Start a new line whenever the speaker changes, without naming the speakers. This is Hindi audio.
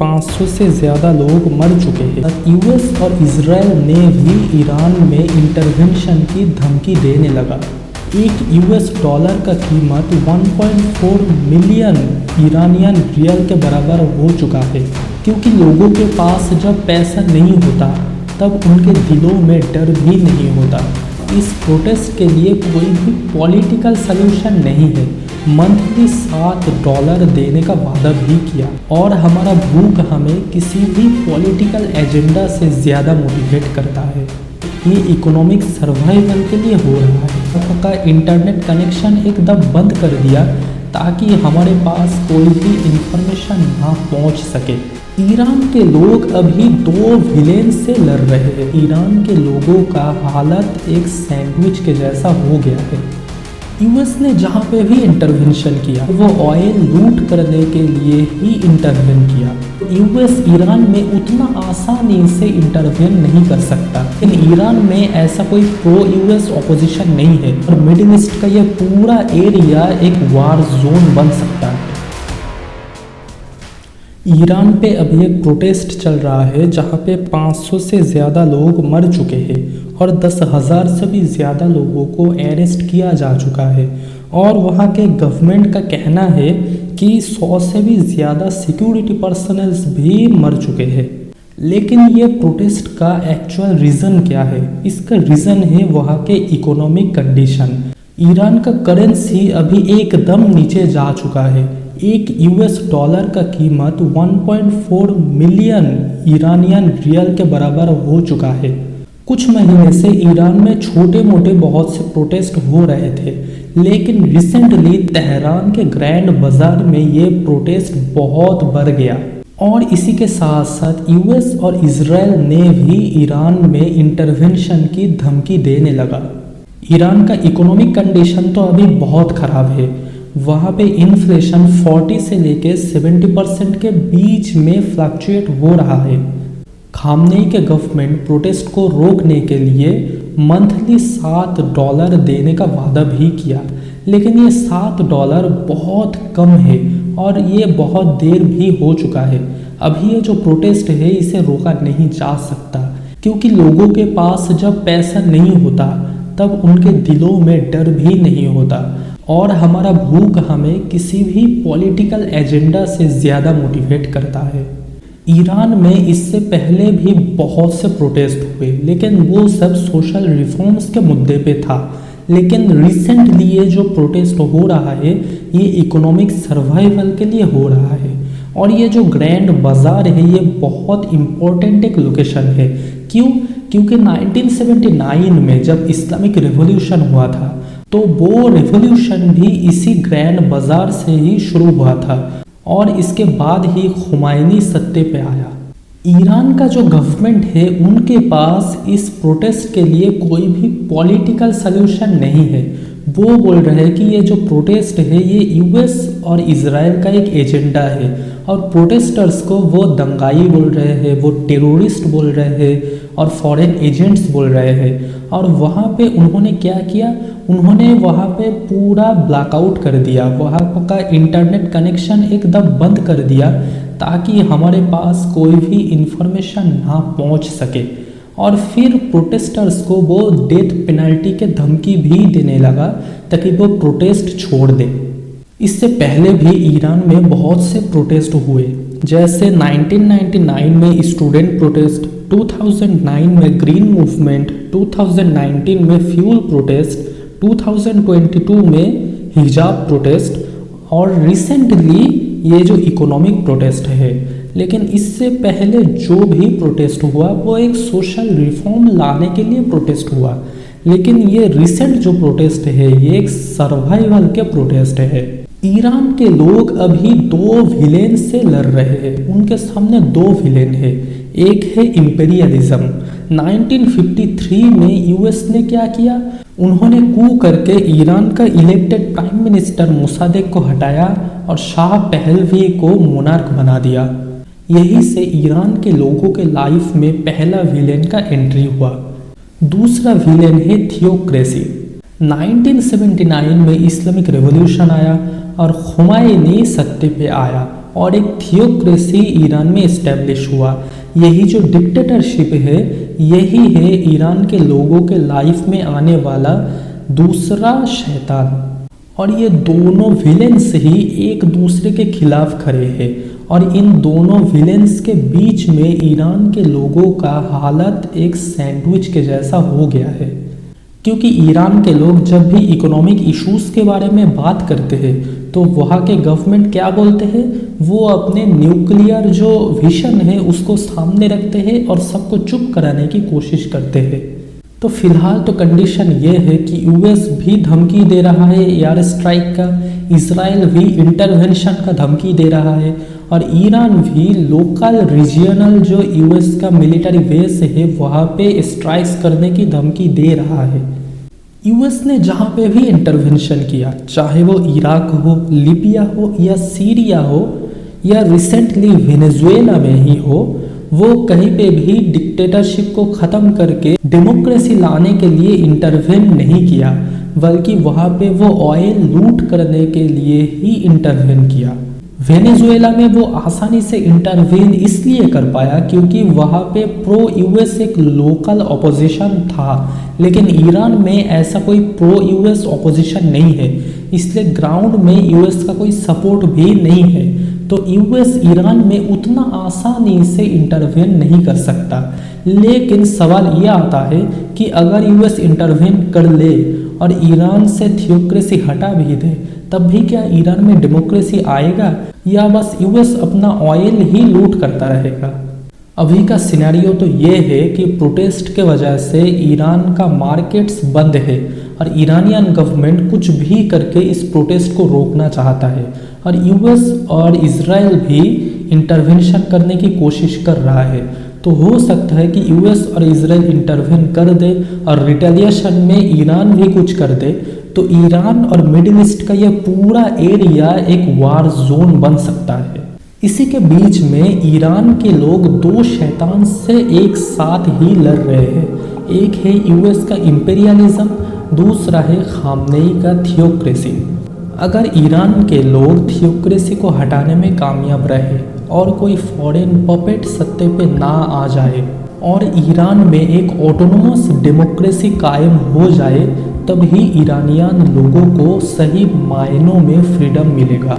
500 से ज़्यादा लोग मर चुके हैं। यूएस और इजराइल ने भी ईरान में इंटरवेंशन की धमकी देने लगा। एक यूएस डॉलर का कीमत 1.4 मिलियन ईरानियन रियल के बराबर हो चुका है, क्योंकि लोगों के पास जब पैसा नहीं होता तब उनके दिलों में डर भी नहीं होता। इस प्रोटेस्ट के लिए कोई भी पॉलिटिकल सलूशन नहीं है। मंथली $7 देने का वादा भी किया, और हमारा भूख हमें किसी भी पॉलिटिकल एजेंडा से ज़्यादा मोटिवेट करता है। ये इकोनॉमिक सर्वाइवल के लिए हो रहा है। का इंटरनेट कनेक्शन एकदम बंद कर दिया ताकि हमारे पास कोई भी इंफॉर्मेशन ना पहुंच सके। ईरान के लोग अभी 2 विलेन से लड़ रहे हैं। ईरान के लोगों का हालत एक सैंडविच के जैसा हो गया है। यूएस ने जहाँ पे भी इंटरवेंशन किया वो ऑयल लूट करने के लिए ही इंटरवेन किया। यूएस ईरान में उतना आसानी से इंटरवेन नहीं कर सकता, लेकिन ईरान में ऐसा कोई प्रो यूएस ऑपोजिशन नहीं है और मिडिल ईस्ट का ये पूरा एरिया एक वार जोन बन सकता है। ईरान पे अभी एक प्रोटेस्ट चल रहा है जहाँ पे 500 से ज़्यादा लोग मर चुके हैं और 10,000 से भी ज़्यादा लोगों को अरेस्ट किया जा चुका है। और वहाँ के गवर्नमेंट का कहना है कि 100 से भी ज़्यादा सिक्योरिटी पर्सनल्स भी मर चुके हैं। लेकिन ये प्रोटेस्ट का एक्चुअल रीज़न क्या है? इसका रीज़न है वहाँ के इकोनॉमिक कंडीशन। ईरान का करेंसी अभी एकदम नीचे जा चुका है। एक यूएस डॉलर का कीमत 1.4 मिलियन ईरानियन रियल के बराबर हो चुका है। कुछ महीने से ईरान में छोटे मोटे बहुत से प्रोटेस्ट हो रहे थे, लेकिन रिसेंटली तेहरान के ग्रैंड बाजार में ये प्रोटेस्ट बहुत बढ़ गया। और इसी के साथ साथ यूएस और इजराइल ने भी ईरान में इंटरवेंशन की धमकी देने लगा। ईरान का इकोनॉमिक कंडीशन तो अभी बहुत ख़राब है। वहाँ पे इन्फ्लेशन 40 से लेकर 70% के बीच में फ्लक्चुएट हो रहा है। खामनेई के गवर्नमेंट प्रोटेस्ट को रोकने के लिए मंथली $7 देने का वादा भी किया, लेकिन ये $7 बहुत कम है और ये बहुत देर भी हो चुका है। अभी ये जो प्रोटेस्ट है इसे रोका नहीं जा सकता, क्योंकि लोगों के पास जब पैसा नहीं होता तब उनके दिलों में डर भी नहीं होता। और हमारा भूख हमें किसी भी पॉलिटिकल एजेंडा से ज़्यादा मोटिवेट करता है। ईरान में इससे पहले भी बहुत से प्रोटेस्ट हुए, लेकिन वो सब सोशल रिफॉर्म्स के मुद्दे पे था। लेकिन रिसेंटली ये जो प्रोटेस्ट हो रहा है ये इकोनॉमिक सर्वाइवल के लिए हो रहा है। और ये जो ग्रैंड बाजार है ये बहुत इम्पोर्टेंट एक लोकेशन है। क्यों? क्योंकि 1979 में जब इस्लामिक रिवॉल्यूशन हुआ था तो वो रिवॉल्यूशन भी इसी ग्रैंड बाजार से ही शुरू हुआ था, और इसके बाद ही खुमैनी सत्ते पे आया। ईरान का जो गवर्नमेंट है उनके पास इस प्रोटेस्ट के लिए कोई भी पॉलिटिकल सलूशन नहीं है। वो बोल रहे हैं कि ये जो प्रोटेस्ट है ये यूएस और इजराइल का एक एजेंडा है, और प्रोटेस्टर्स को वो दंगाई बोल रहे हैं, वो टेररिस्ट बोल रहे हैं और फॉरेन एजेंट्स बोल रहे हैं। और वहाँ पे उन्होंने क्या किया? उन्होंने वहाँ पे पूरा ब्लैकआउट कर दिया, वहाँ का इंटरनेट कनेक्शन एकदम बंद कर दिया ताकि हमारे पास कोई भी इंफॉर्मेशन ना पहुँच सके। और फिर प्रोटेस्टर्स को वो डेथ पेनल्टी के धमकी भी देने लगा ताकि वो प्रोटेस्ट छोड़ दे। इससे पहले भी ईरान में बहुत से प्रोटेस्ट हुए, जैसे 1999 में स्टूडेंट प्रोटेस्ट, 2009 में ग्रीन मूवमेंट, 2019 में फ्यूल प्रोटेस्ट, 2022 में हिजाब प्रोटेस्ट और रिसेंटली ये जो इकोनॉमिक प्रोटेस्ट है। लेकिन इससे पहले जो भी प्रोटेस्ट हुआ वो एक सोशल रिफॉर्म लाने के लिए प्रोटेस्ट हुआ, लेकिन ये रिसेंट जो प्रोटेस्ट है ये एक सर्वाइवल के प्रोटेस्ट है। ईरान के लोग अभी 2 विलेन से लड़ रहे हैं। उनके सामने 2 विलेन है। एक है इंपेरियलिज्म। 1953 में यूएस ने क्या किया? उन्होंने कू करके ईरान का इलेक्टेड प्राइम मिनिस्टर मोसादेक को हटाया और शाह पहलवी को मोनार्क बना दिया। यही से ईरान के लोगों के लाइफ में पहला विलेन का एंट्री हुआ। दूसरा विलेन है थियोक्रेसी। 1979 में इस्लामिक रिवॉल्यूशन आया और खुमैनी सत्ते पे आया और एक थियोक्रेसी ईरान में इस्टेब्लिश हुआ। यही जो डिक्टेटरशिप है, यही है ईरान के लोगों के लाइफ में आने वाला दूसरा शैतान। और ये दोनों विलेंस ही एक दूसरे के खिलाफ खड़े हैं और इन दोनों विलेंस के बीच में ईरान के लोगों का हालत एक सैंडविच के जैसा हो गया है। क्योंकि ईरान के लोग जब भी इकोनॉमिक इश्यूज़ के बारे में बात करते हैं तो वहाँ के गवर्नमेंट क्या बोलते हैं, वो अपने न्यूक्लियर जो विजन है उसको सामने रखते हैं और सबको चुप कराने की कोशिश करते हैं। तो फिलहाल तो कंडीशन ये है कि यूएस भी धमकी दे रहा है एयर स्ट्राइक का, इजराइल भी इंटरवेंशन का धमकी दे रहा है और ईरान भी लोकल रीजनल जो यूएस का मिलिट्री बेस है वहाँ पे स्ट्राइक्स करने की धमकी दे रहा है। यूएस ने जहाँ पे भी इंटरवेंशन किया, चाहे वो इराक हो, लीबिया हो या सीरिया हो या रिसेंटली वेनेजुएला में ही हो, वो कहीं पे भी डिक्टेटरशिप को ख़त्म करके डेमोक्रेसी लाने के लिए इंटरवेन नहीं किया, बल्कि वहाँ पे वो ऑयल लूट करने के लिए ही इंटरवेन किया। वेनेजुएला में वो आसानी से इंटरवेन इसलिए कर पाया क्योंकि वहाँ पे प्रो यूएस एक लोकल ऑपोजिशन था, लेकिन ईरान में ऐसा कोई प्रो यूएस ऑपोजिशन नहीं है, इसलिए ग्राउंड में यूएस का कोई सपोर्ट भी नहीं है। तो यूएस ईरान में उतना आसानी से इंटरवेन नहीं कर सकता। लेकिन सवाल ये आता है कि अगर यूएस इंटरवेन कर ले और ईरान से थियोक्रेसी हटा भी दे, तब भी क्या ईरान में डेमोक्रेसी आएगा या बस यूएस अपना ऑयल ही लूट करता रहेगा? अभी का सिनेरियो तो ये है कि प्रोटेस्ट के वजह से ईरान का मार्केट्स बंद है और ईरानियन गवर्नमेंट कुछ भी करके इस प्रोटेस्ट को रोकना चाहता है और यूएस और इजराइल भी इंटरवेंशन करने की कोशिश कर रहा है। तो हो सकता है कि यूएस और इजराइल इंटरवेन कर दे और रिटेलिएशन में ईरान भी कुछ कर दे, तो ईरान और मिडिल ईस्ट का यह पूरा एरिया एक वार जोन बन सकता है। इसी के बीच में ईरान के लोग दो शैतान से एक साथ ही लड़ रहे हैं। एक है यूएस का इंपेरियलिज्म, दूसरा है खामनेई का थियोक्रेसी। अगर ईरान के लोग थियोक्रेसी को हटाने में कामयाब रहे और कोई फॉरेन पपेट सत्ते पे ना आ जाए और ईरान में एक ऑटोनोमस डेमोक्रेसी कायम हो जाए, तब ही ईरानियन लोगों को सही मायनों में फ्रीडम मिलेगा।